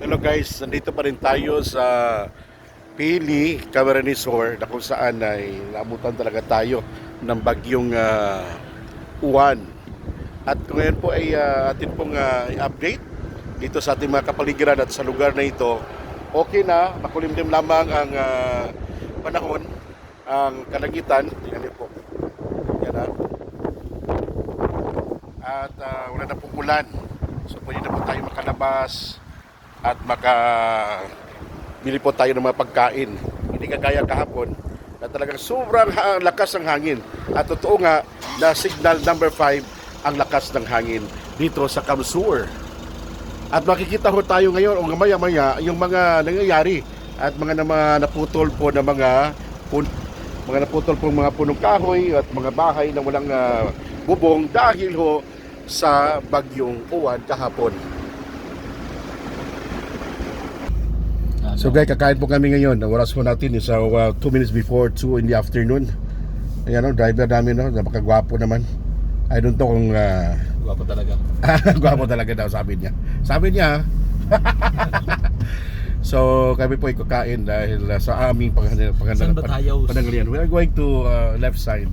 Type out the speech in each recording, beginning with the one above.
Hello guys, nandito pa rin tayo sa Pili, Camarines Sur na kung saan ay naabutan talaga tayo ng bagyong Uwan. At ngayon po ay atin pong i-update dito sa ating mga kapaligiran at sa lugar na ito. Okay na, makulimlim lamang ang panahon, ang kalangitan. Tingnan niyo po. Yan na. At wala na pong ulan. So pwede na po tayo makalabas at makabili po tayo ng mga pagkain. Hindi kagaya kahapon na talagang sobrang lakas ng hangin. At totoo nga na signal number 5 ang lakas ng hangin dito sa Camsur. At makikita ho tayo ngayon o maya-maya yung mga nangyayari at mga naputol po na mga naputol po mga punong kahoy at mga bahay na walang bubong dahil ho sa bagyong Uwan kahapon. So guys, kakain po kami ngayon. Oras po natin is 2 minutes before 2 in the afternoon. Ayan o, driver namin o, napakagwapo naman. I don't know kung Gwapo talaga. gwapo talaga daw, sabi niya. Sabi niya. So kami po ay kakain dahil sa aming panangalian. We are going to left side,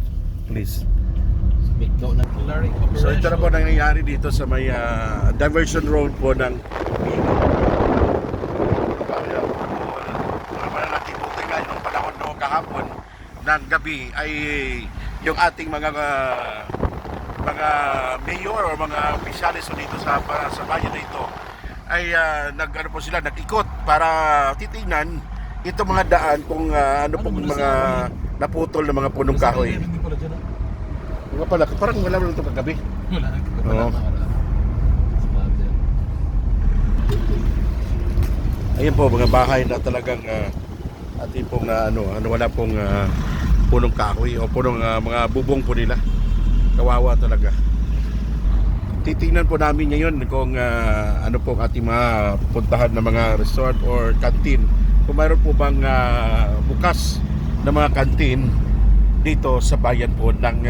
please. So ito na po nangyayari dito sa may diversion road po ng kahapon ng gabi ay yung ating mga mayor o mga opisyalis dito sa bayan na ito ay nag-ikot para titingnan itong mga daan kung ano pong mga naputol na mga punong kahoy. Nga pala, parang wala naman ito kagabi. Oo. Ayun po, mga bahay na talagang ating pong wala pong punong kahoy o punong mga bubong po nila. Kawawa talaga. Titingnan po namin ngayon kung ano pong ating mga puntahan na mga resort or canteen. Kung mayroon po bang bukas na mga canteen dito sa bayan po ng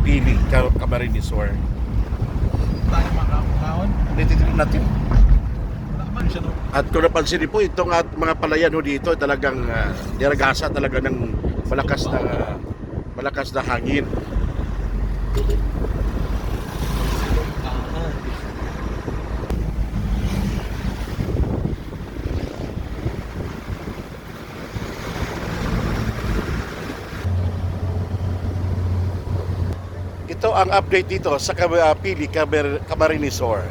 Pili, Camarines Sur. Tayo makakahon. Titingnan natin. At kung napansin niyo po, itong mga palayan ho dito talagang niragasa talaga ng malakas na hangin. Ito ang update dito sa Pili, Camarines Sur.